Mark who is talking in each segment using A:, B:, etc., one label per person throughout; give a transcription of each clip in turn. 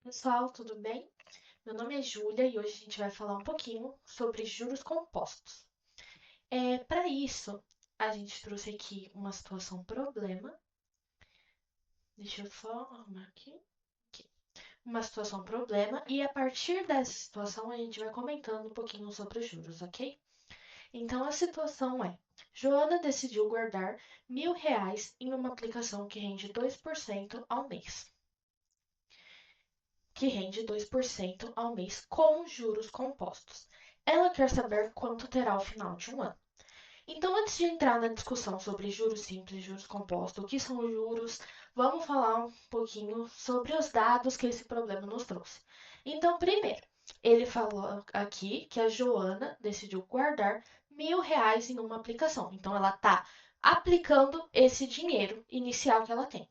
A: Pessoal, tudo bem? Meu nome é Júlia e hoje a gente vai falar um pouquinho sobre juros compostos. Para isso, a gente trouxe aqui uma situação problema. Deixa eu só arrumar aqui. Aqui. Uma situação problema e a partir dessa situação a gente vai comentando um pouquinho sobre os juros, ok? Então a situação é: Joana decidiu guardar R$ 1.000 em uma aplicação que rende 2% ao mês com juros compostos. Ela quer saber quanto terá ao final de um ano. Então, antes de entrar na discussão sobre juros simples e juros compostos, o que são os juros, vamos falar um pouquinho sobre os dados que esse problema nos trouxe. Então, primeiro, ele falou aqui que a Joana decidiu guardar R$ 1.000 em uma aplicação. Então, ela está aplicando esse dinheiro inicial que ela tem,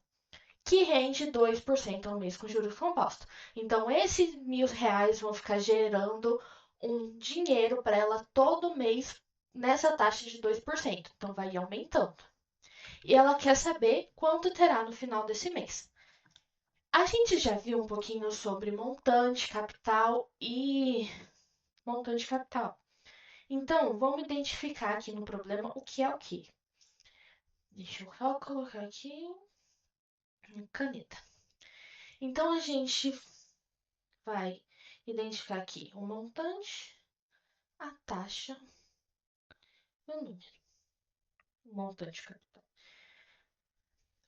A: que rende 2% ao mês com juros compostos. Então, esses R$ 1.000 vão ficar gerando um dinheiro para ela todo mês nessa taxa de 2%. Então, vai aumentando. E ela quer saber quanto terá no final desse mês. A gente já viu um pouquinho sobre montante, capital e montante capital. Então, vamos identificar aqui no problema o que é o que. Deixa eu só colocar aqui caneta. Então, a gente vai identificar aqui o montante, a taxa e o número. O montante capital.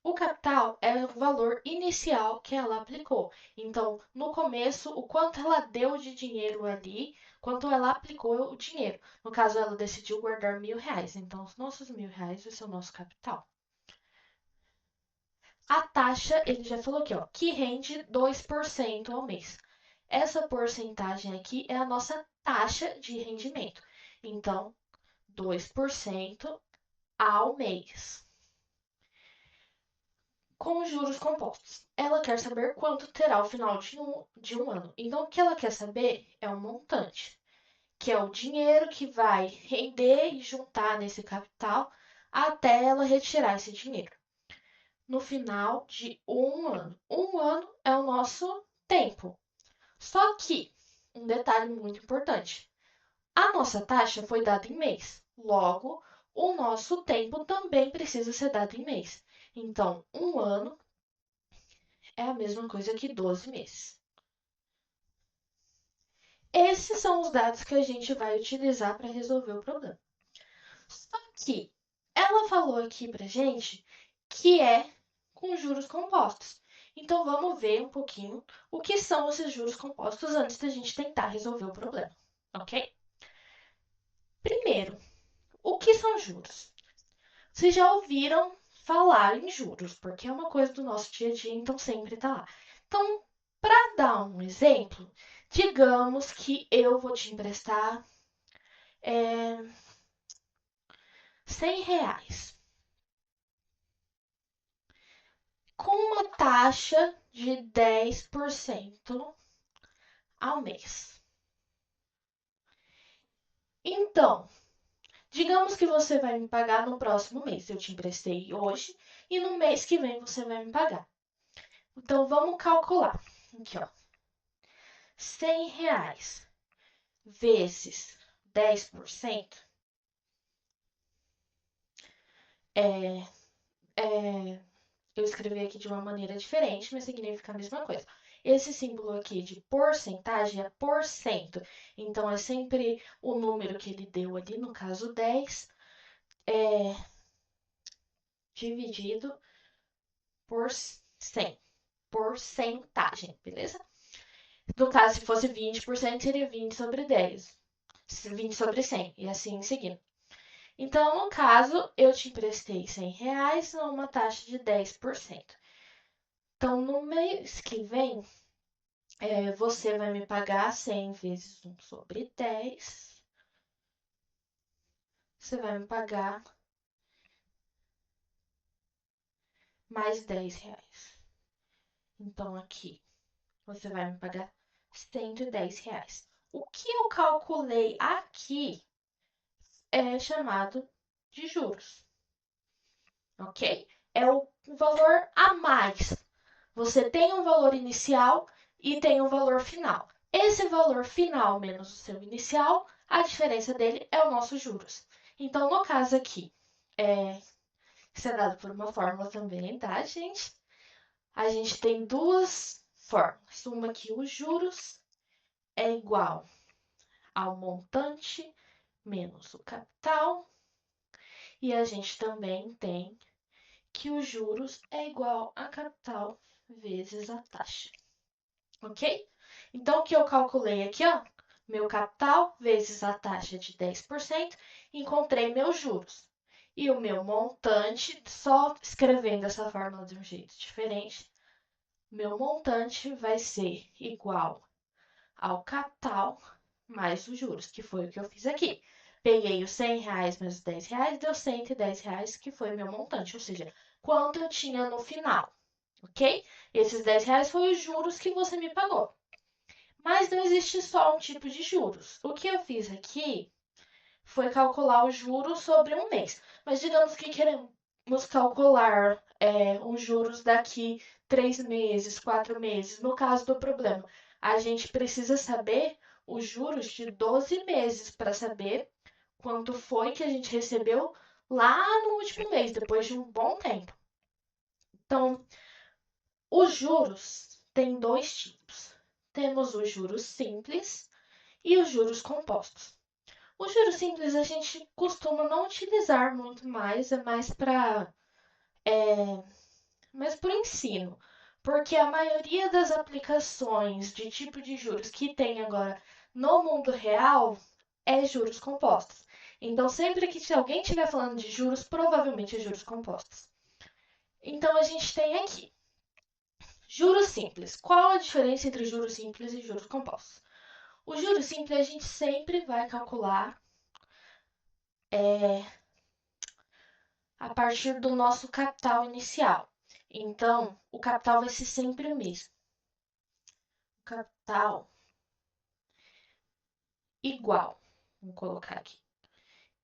A: O capital é o valor inicial que ela aplicou. Então, no começo, o quanto ela deu de dinheiro ali, quanto ela aplicou o dinheiro. No caso, ela decidiu guardar R$ 1.000. Então, os nossos R$ 1.000 vai ser o nosso capital. A taxa, ele já falou aqui, ó, que rende 2% ao mês. Essa porcentagem aqui é a nossa taxa de rendimento. Então, 2% ao mês. Com juros compostos. Ela quer saber quanto terá ao final de um ano. Então, o que ela quer saber é o montante, que é o dinheiro que vai render e juntar nesse capital até ela retirar esse dinheiro. No final de um ano. Um ano é o nosso tempo. Só que, um detalhe muito importante: a nossa taxa foi dada em mês. Logo, o nosso tempo também precisa ser dado em mês. Então, um ano é a mesma coisa que 12 meses. Esses são os dados que a gente vai utilizar para resolver o problema. Só que ela falou aqui para gente que é com juros compostos. Então, vamos ver um pouquinho o que são esses juros compostos antes da gente tentar resolver o problema, ok? Primeiro, o que são juros? Vocês já ouviram falar em juros, porque é uma coisa do nosso dia a dia, então sempre está lá. Então, para dar um exemplo, digamos que eu vou te emprestar R$ 100 com uma taxa de 10% ao mês. Então, digamos que você vai me pagar no próximo mês. Eu te emprestei hoje e no mês que vem você vai me pagar. Então, vamos calcular. Aqui, ó. R$ 100 vezes 10% é, eu escrevi aqui de uma maneira diferente, mas significa a mesma coisa. Esse símbolo aqui de porcentagem é por cento. Então, é sempre o número que ele deu ali, no caso 10, dividido por 100. Porcentagem, beleza? No caso, se fosse 20%, seria 20 sobre 10. 20 sobre 100, e assim seguindo. Então, no caso, eu te emprestei R$ 100 a uma taxa de 10%. Então, no mês que vem, você vai me pagar 100 vezes 1 sobre 10. Você vai me pagar mais R$ 10. Então, aqui, você vai me pagar R$ 110. O que eu calculei aqui é chamado de juros, ok? É o valor a mais. Você tem um valor inicial e tem o valor final. Esse valor final menos o seu inicial, a diferença dele é o nosso juros. Então, no caso aqui, isso é dado por uma fórmula também, tá, gente? A gente tem duas fórmulas. Uma que os juros é igual ao montante menos o capital. E a gente também tem que os juros é igual a capital vezes a taxa. Ok? Então, o que eu calculei aqui, ó, meu capital vezes a taxa de 10%, encontrei meus juros. E o meu montante, só escrevendo essa fórmula de um jeito diferente, meu montante vai ser igual ao capital mais os juros, que foi o que eu fiz aqui. Peguei os R$ 100 mais os R$ 10, deu R$ 110, que foi meu montante, ou seja, quanto eu tinha no final, ok? Esses R$ 10 foi os juros que você me pagou. Mas não existe só um tipo de juros. O que eu fiz aqui foi calcular os juros sobre um mês. Mas digamos que queremos calcular os juros daqui 3 meses, 4 meses. No caso do problema, a gente precisa saber os juros de 12 meses para saber quanto foi que a gente recebeu lá no último mês, depois de um bom tempo. Então, os juros têm dois tipos. Temos os juros simples e os juros compostos. O juros simples a gente costuma não utilizar muito mais, é mais para mais por ensino, porque a maioria das aplicações de tipo de juros que tem agora no mundo real é juros compostos. Então, sempre que alguém estiver falando de juros, provavelmente é juros compostos. Então, a gente tem aqui juros simples. Qual a diferença entre juros simples e juros compostos? O juros simples a gente sempre vai calcular a partir do nosso capital inicial. Então, o capital vai ser sempre o mesmo. O capital igual. Vou colocar aqui.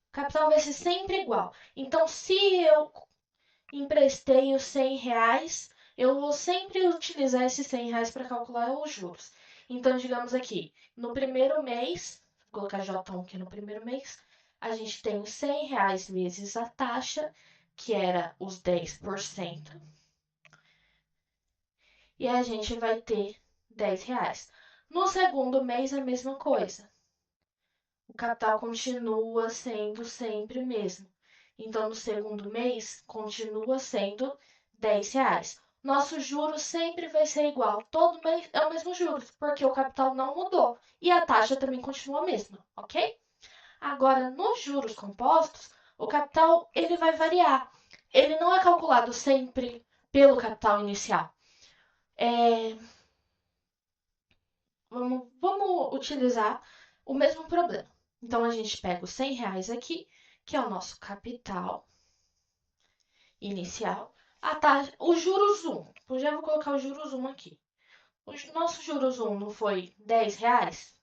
A: O capital vai ser sempre igual. Então, se eu emprestei os R$ 100, eu vou sempre utilizar esses R$ 100 para calcular os juros. Então, digamos aqui, no primeiro mês, vou colocar J1 aqui no primeiro mês, a gente tem os R$ 100 vezes a taxa, que era os 10%, e a gente vai ter R$ 10. No segundo mês, a mesma coisa. O capital continua sendo sempre o mesmo. Então, no segundo mês, continua sendo R$ 10. Nosso juros sempre vai ser igual. Todo mês é o mesmo juros, porque o capital não mudou. E a taxa também continua a mesma, ok? Agora, nos juros compostos, o capital ele vai variar. Ele não é calculado sempre pelo capital inicial. Vamos utilizar o mesmo problema. Então, a gente pega os R$ 100 aqui, que é o nosso capital inicial. O juros 1, eu já vou colocar o juros 1 aqui. O nosso juros 1 não foi R$ 10?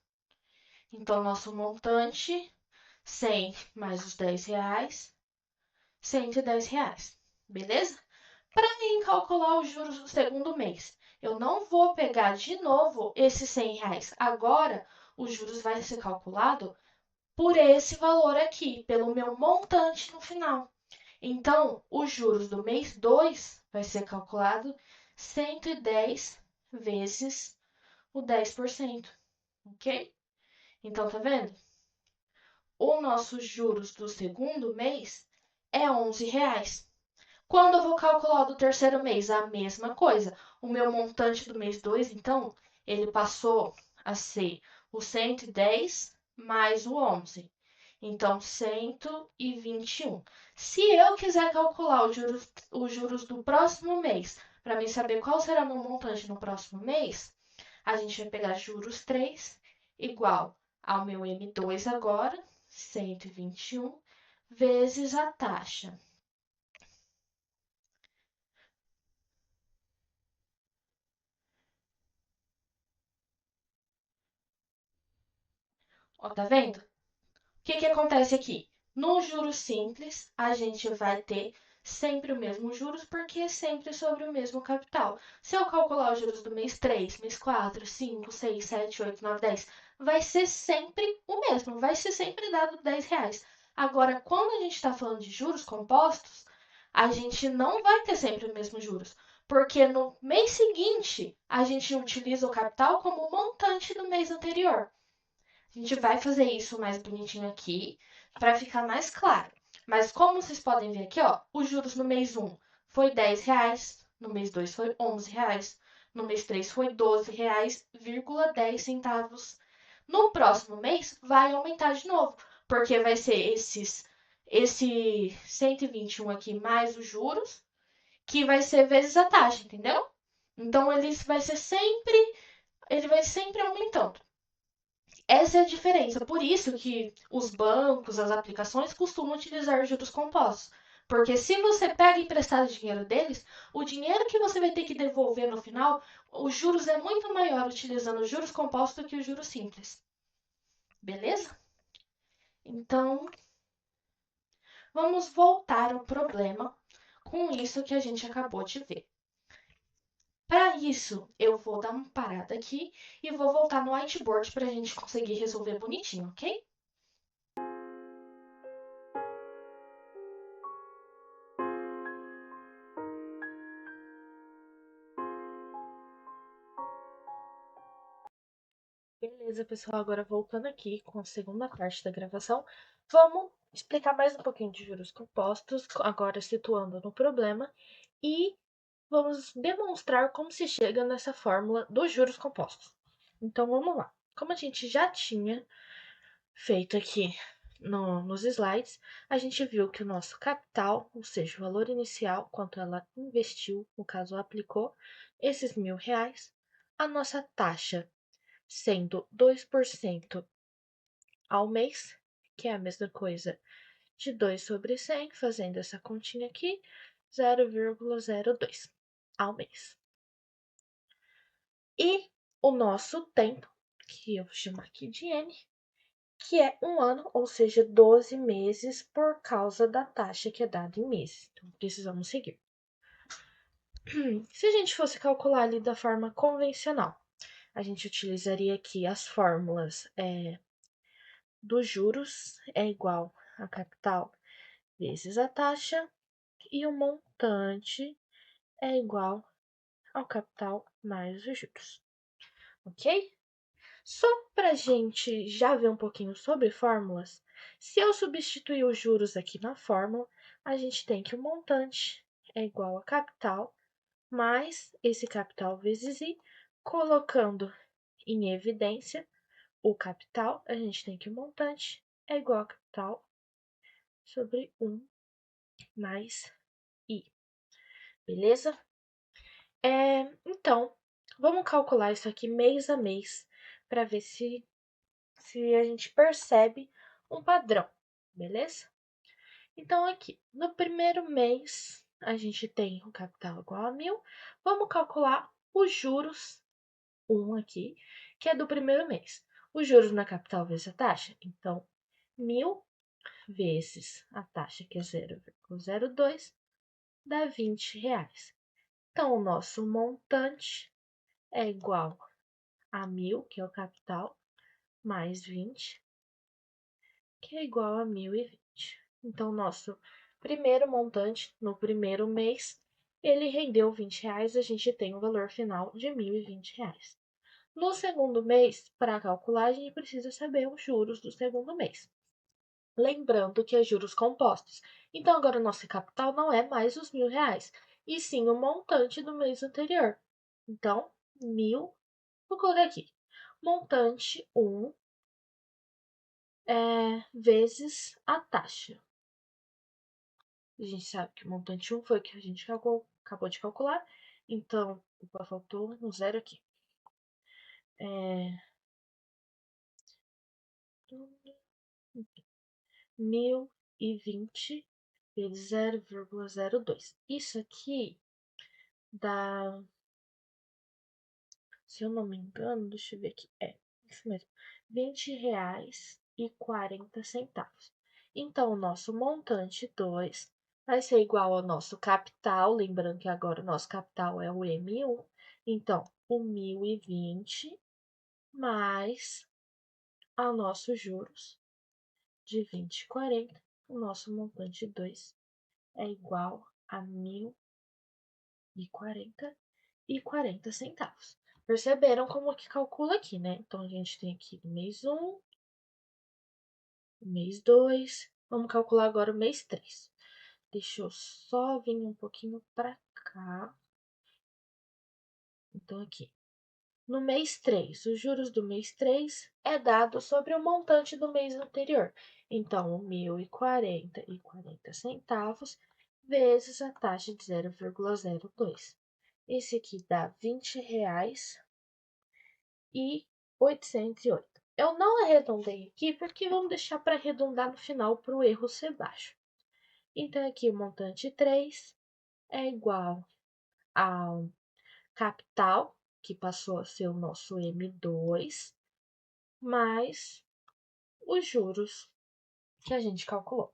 A: Então, nosso montante, 100 mais os R$ 10, R$ 110. Beleza? Para mim calcular os juros do segundo mês, eu não vou pegar de novo esses R$ 100. Agora, os juros vai ser calculado por esse valor aqui, pelo meu montante no final. Então, os juros do mês 2 vai ser calculado 110 vezes o 10%, ok? Então, tá vendo? O nosso juros do segundo mês é R$ 11. Quando eu vou calcular do terceiro mês, a mesma coisa. O meu montante do mês 2, então, ele passou a ser o 110 mais o 11. Então, 121. Se eu quiser calcular os juros do próximo mês, para mim saber qual será meu montante no próximo mês, a gente vai pegar juros 3 igual ao meu M2 agora, 121, vezes a taxa. Ó, tá vendo? O que acontece aqui? No juros simples, a gente vai ter sempre o mesmo juros, porque é sempre sobre o mesmo capital. Se eu calcular os juros do mês 3, mês 4, 5, 6, 7, 8, 9, 10, vai ser sempre o mesmo, vai ser sempre dado R$ 10. Agora, quando a gente está falando de juros compostos, a gente não vai ter sempre o mesmo juros, porque no mês seguinte a gente utiliza o capital como montante do mês anterior. A gente vai fazer isso mais bonitinho aqui para ficar mais claro. Mas como vocês podem ver aqui, ó, os juros no mês um foi R$ 10, no mês 2 foi R$ 11, no mês 3 foi R$ 12,10. No próximo mês vai aumentar de novo, porque vai ser esse 121 aqui mais os juros, que vai ser vezes a taxa, entendeu? Então ele vai sempre aumentando. Essa é a diferença. Por isso que os bancos, as aplicações costumam utilizar juros compostos. Porque se você pega emprestado dinheiro deles, o dinheiro que você vai ter que devolver no final, os juros é muito maior utilizando os juros compostos do que os juros simples. Beleza? Então, vamos voltar ao problema com isso que a gente acabou de ver. Para isso, eu vou dar uma parada aqui e vou voltar no whiteboard para a gente conseguir resolver bonitinho, ok? Beleza, pessoal, agora voltando aqui com a segunda parte da gravação, vamos explicar mais um pouquinho de juros compostos, agora situando no problema, e vamos demonstrar como se chega nessa fórmula dos juros compostos. Então, vamos lá. Como a gente já tinha feito aqui nos slides, a gente viu que o nosso capital, ou seja, o valor inicial, quanto ela investiu, no caso aplicou, esses R$ 1.000, a nossa taxa sendo 2% ao mês, que é a mesma coisa de 2 sobre 100, fazendo essa continha aqui, 0,02 ao mês. E o nosso tempo, que eu vou chamar aqui de N, que é 1 ano, ou seja, 12 meses, por causa da taxa que é dada em meses. Então, precisamos seguir. Se a gente fosse calcular ali da forma convencional, a gente utilizaria aqui as fórmulas dos juros é igual a capital vezes a taxa e o montante é igual ao capital mais os juros, ok? Só para a gente já ver um pouquinho sobre fórmulas, se eu substituir os juros aqui na fórmula, a gente tem que o montante é igual a capital mais esse capital vezes i, colocando em evidência o capital, a gente tem que o montante é igual a capital sobre 1 mais i, beleza? Então, vamos calcular isso aqui mês a mês para ver se a gente percebe um padrão, beleza? Então, aqui, no primeiro mês, a gente tem o capital igual a 1.000. Vamos calcular os juros, aqui, que é do primeiro mês. Os juros na capital vezes a taxa. Então, 1.000 vezes a taxa, que é 0,02, dá R$ 20. Então, o nosso montante é igual a 1.000, que é o capital, mais 20, que é igual a 1.020. Então, nosso primeiro montante no primeiro mês, ele rendeu R$ 20, a gente tem um valor final de R$ 1.020. No segundo mês, para calcular, a gente precisa saber os juros do segundo mês. Lembrando que é juros compostos. Então, agora o nosso capital não é mais os R$ 1.000, e sim o montante do mês anterior. Então, 1.000, vou colocar aqui, montante 1 vezes a taxa. A gente sabe que o montante 1 foi o que a gente acabou de calcular, então, faltou um zero aqui. 1.020 vezes 0,02. Isso aqui dá, se eu não me engano, deixa eu ver aqui, isso mesmo, R$ 20,40. Então, o nosso montante 2 vai ser igual ao nosso capital, lembrando que agora o nosso capital é o M1, então o 1.020 mais ao nossos juros de 20,40, o nosso montante 2 é igual a 1.040 centavos. Perceberam como que calcula aqui, né? Então, a gente tem aqui o mês 1, o mês 2. Vamos calcular agora o mês 3. Deixa eu só vir um pouquinho para cá. Então, aqui. No mês 3, os juros do mês 3 é dado sobre o montante do mês anterior. Então, 1.040,40 centavos vezes a taxa de 0,02. Esse aqui dá R$ 20,808. Eu não arredondei aqui porque vamos deixar para arredondar no final para o erro ser baixo. Então, aqui o montante 3 é igual ao capital, que passou a ser o nosso M2, mais os juros que a gente calculou.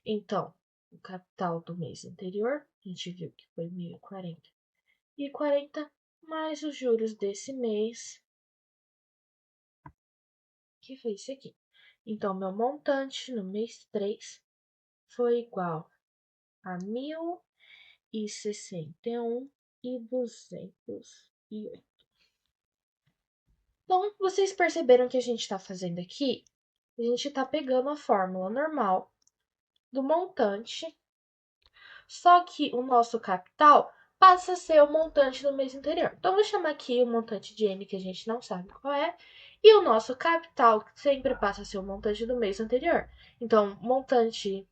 A: Então, o capital do mês anterior, a gente viu que foi 1.040,40, mais os juros desse mês, que foi esse aqui. Então, meu montante no mês 3 foi igual a 1.061,208. Então, vocês perceberam que a gente está fazendo aqui? A gente está pegando a fórmula normal do montante, só que o nosso capital passa a ser o montante do mês anterior. Então, vou chamar aqui o montante de N, que a gente não sabe qual é, e o nosso capital sempre passa a ser o montante do mês anterior. Então, montante.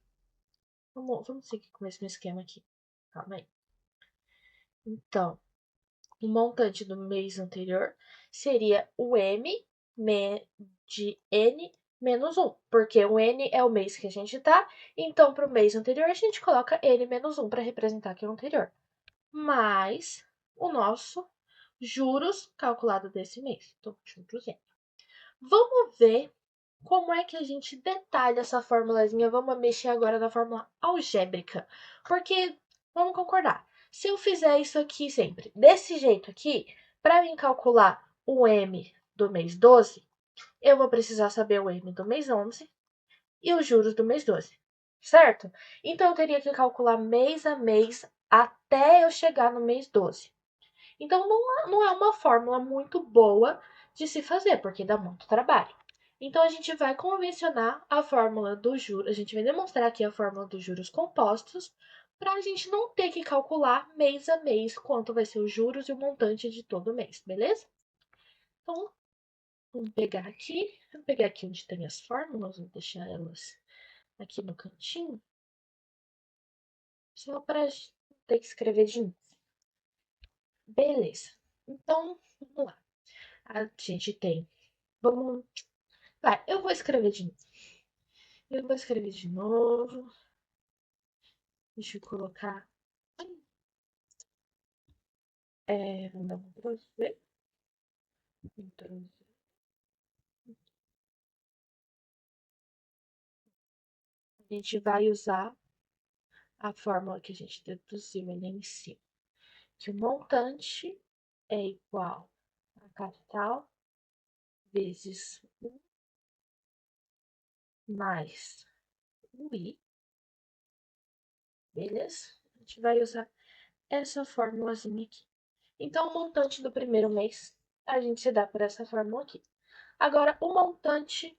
A: Vamos seguir com esse esquema aqui. Calma aí. Então, o montante do mês anterior seria o M de N menos 1, porque o N é o mês que a gente tá, então para o mês anterior a gente coloca N menos 1 para representar aqui o anterior, mais o nosso juros calculado desse mês. Então, juros N. Vamos ver como é que a gente detalha essa formulazinha. Vamos mexer agora na fórmula algébrica, porque, vamos concordar, se eu fizer isso aqui sempre, desse jeito aqui, para mim calcular o M do mês 12, eu vou precisar saber o M do mês 11 e os juros do mês 12, certo? Então, eu teria que calcular mês a mês até eu chegar no mês 12. Então, não é uma fórmula muito boa de se fazer, porque dá muito trabalho. Então, a gente vai convencionar a fórmula dos juros, a gente vai demonstrar aqui a fórmula dos juros compostos, para a gente não ter que calcular mês a mês quanto vai ser os juros e o montante de todo mês, beleza? Então, vamos pegar aqui onde tem as fórmulas, vou deixar elas aqui no cantinho, só para ter que escrever de novo. Beleza. Então, vamos lá. A gente tem. Vamos. Vai, eu vou escrever de novo. Deixa eu colocar. Vamos dar um Ctrl+V. Ctrl+V. A gente vai usar a fórmula que a gente deduziu ali em cima. Que o montante é igual a capital vezes 1 mais o I. Beleza? A gente vai usar essa fórmulazinha aqui. Então, o montante do primeiro mês a gente se dá por essa fórmula aqui. Agora, o montante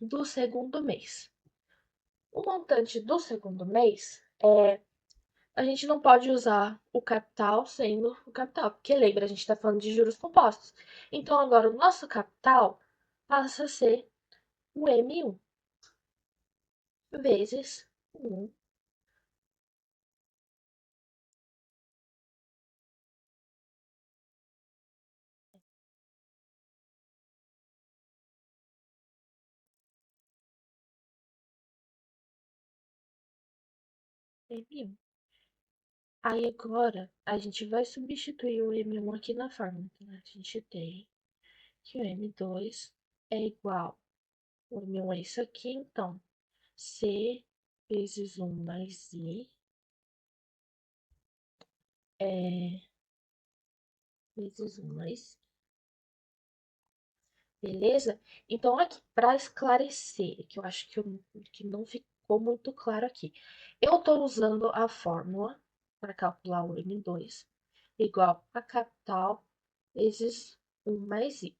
A: do segundo mês. O montante do segundo mês a gente não pode usar o capital sendo o capital, porque lembra, a gente está falando de juros compostos. Então, agora o nosso capital passa a ser o M1 vezes 1 M1. Aí agora a gente vai substituir o M1 aqui na fórmula. Então, a gente tem que o M2 é igual. O M1 é isso aqui, então C vezes 1 mais I vezes 1 mais. Beleza? Então, aqui, para esclarecer, que eu acho que não ficou muito claro aqui. Eu estou usando a fórmula para calcular o M2 igual a capital vezes 1 mais I,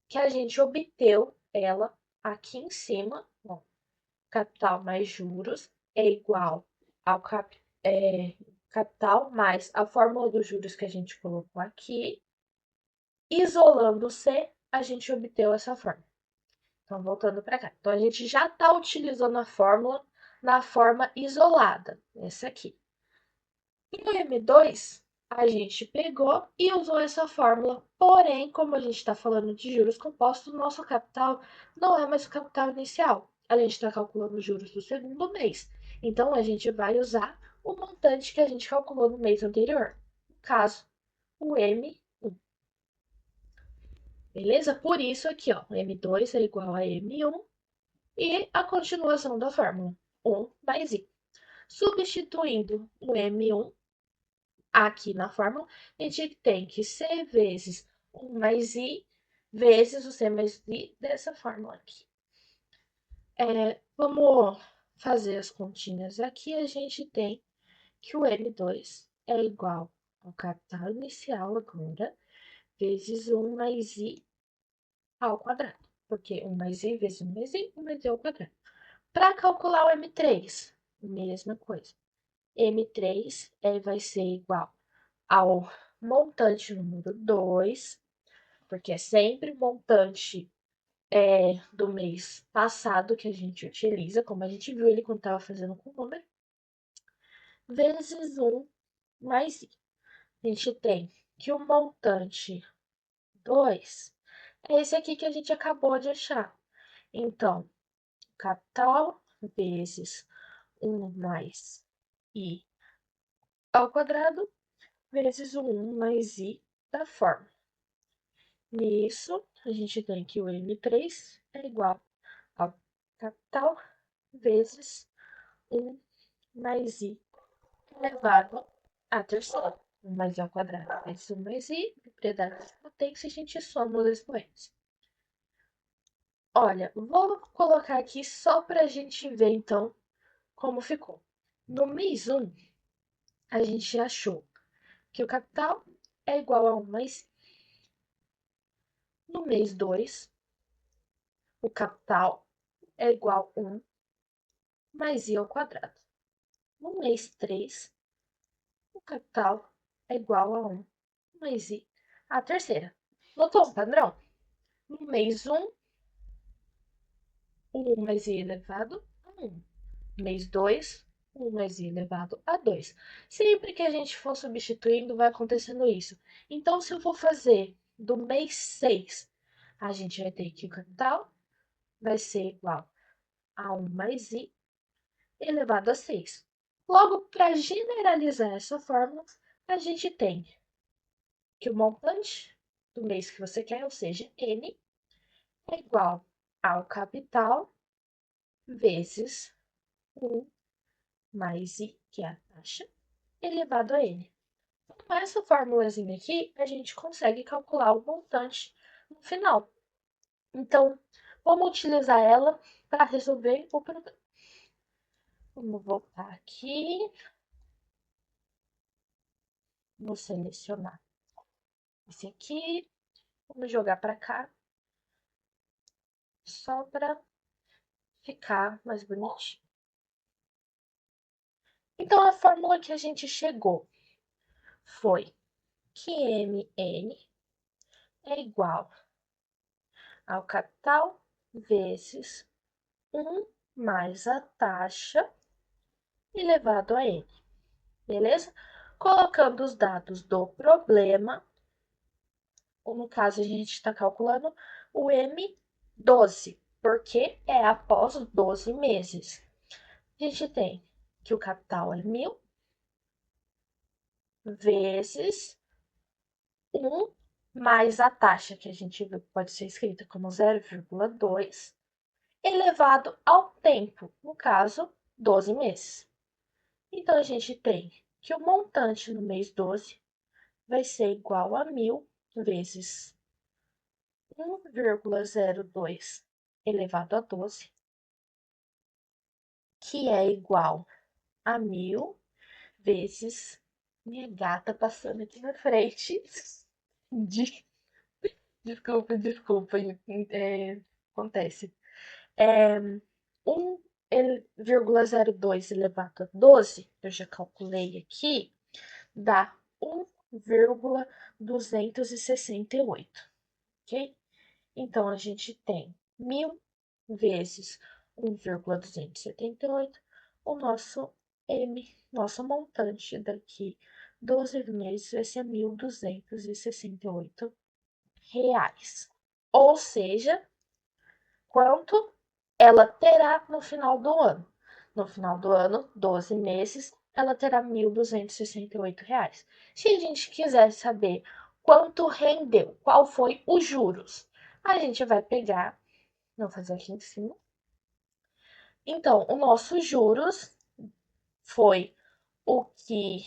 A: que a gente obteve ela aqui em cima, ó, capital mais juros é igual ao capital mais a fórmula dos juros que a gente colocou aqui. Isolando C, a gente obteve essa fórmula. Então, voltando para cá. Então, a gente já está utilizando a fórmula na forma isolada, essa aqui. E no M2, a gente pegou e usou essa fórmula, porém, como a gente está falando de juros compostos, nosso capital não é mais o capital inicial. A gente está calculando os juros do segundo mês. Então, a gente vai usar o montante que a gente calculou no mês anterior. No caso, o M1. Beleza? Por isso aqui, ó, M2 é igual a M1 e a continuação da fórmula, 1 mais I. Substituindo o M1 aqui na fórmula, a gente tem que C vezes 1 mais I vezes o C mais I dessa fórmula aqui. Vamos fazer as continhas aqui. A gente tem que o M2 é igual ao capital inicial agora, vezes 1 mais I ao quadrado. Porque 1 mais I vezes 1 mais I, 1 mais I ao quadrado. Para calcular o M3, mesma coisa. M3 vai ser igual ao montante número 2, porque é sempre o montante do mês passado que a gente utiliza, como a gente viu ele quando estava fazendo com o número, vezes 1 mais I. A gente tem que o montante 2 é esse aqui que a gente acabou de achar. Então, capital vezes 1 mais I ao quadrado vezes o 1 mais I da fórmula. Nisso, a gente tem que o M3 é igual ao capital vezes 1 mais I elevado à terceira. 1 mais I ao quadrado vezes 1 mais I, propriedades potência, a gente soma os expoentes. Olha, vou colocar aqui só para a gente ver, então, como ficou. No mês 1, a gente achou que o capital é igual a 1 mais I. No mês 2, o capital é igual a 1 mais I ao quadrado. No mês 3, o capital é igual a 1 mais I à terceira. Notou um padrão? No mês 1, o 1 mais I elevado a 1. Mês 2, 1 mais I elevado a 2. Sempre que a gente for substituindo, vai acontecendo isso. Então, se eu for fazer do mês 6, a gente vai ter que o capital vai ser igual a 1 mais I elevado a 6. Logo, para generalizar essa fórmula, a gente tem que o montante do mês que você quer, ou seja, N, é igual ao capital vezes 1 mais I, que é a taxa, elevado a N. Com essa formulazinha aqui, a gente consegue calcular o montante no final. Então, vamos utilizar ela para resolver o problema. Vamos voltar aqui. Vou selecionar esse aqui. Vamos jogar para cá. Só para ficar mais bonitinho. Então, a fórmula que a gente chegou foi que Mn é igual ao capital vezes 1 mais a taxa elevado a n, beleza? Colocando os dados do problema, ou no caso a gente está calculando o M12, porque é após 12 meses. A gente tem que o capital é 1.000 vezes 1 mais a taxa, que a gente viu que pode ser escrita como 0,2, elevado ao tempo, no caso, 12 meses. Então, a gente tem que o montante no mês 12 vai ser igual a 1.000 vezes 1,02 elevado a 12, que é igual a 1.000 vezes minha gata passando aqui na frente. Desculpa, acontece. É 1,02 elevado a 12, eu já calculei aqui, dá 1,268, ok? Então, a gente tem 1.000 vezes 1,278, o nosso montante daqui 12 meses vai ser 1.268 reais. Ou seja, quanto ela terá no final do ano. No final do ano, 12 meses, ela terá 1.268 reais. Se a gente quiser saber quanto rendeu, qual foi os juros, a gente vai pegar, vou fazer aqui em cima. Então, o nosso juros foi o que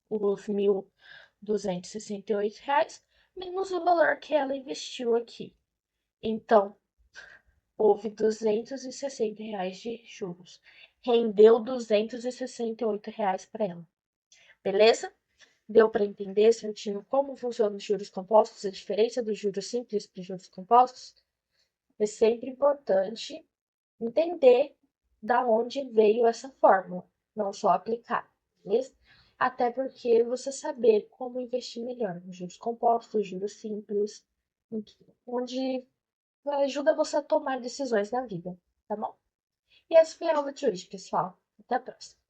A: os 1.268 reais menos o valor que ela investiu aqui. Então, houve 260 reais de juros. Rendeu 268 reais para ela. Beleza? Deu para entender certinho como funcionam os juros compostos, a diferença dos juros simples para os juros compostos? É sempre importante entender da onde veio essa fórmula, não só aplicar, beleza? Até porque você saber como investir melhor nos juros compostos, juros simples, onde ajuda você a tomar decisões na vida, tá bom? E essa foi a aula de hoje, pessoal. Até a próxima.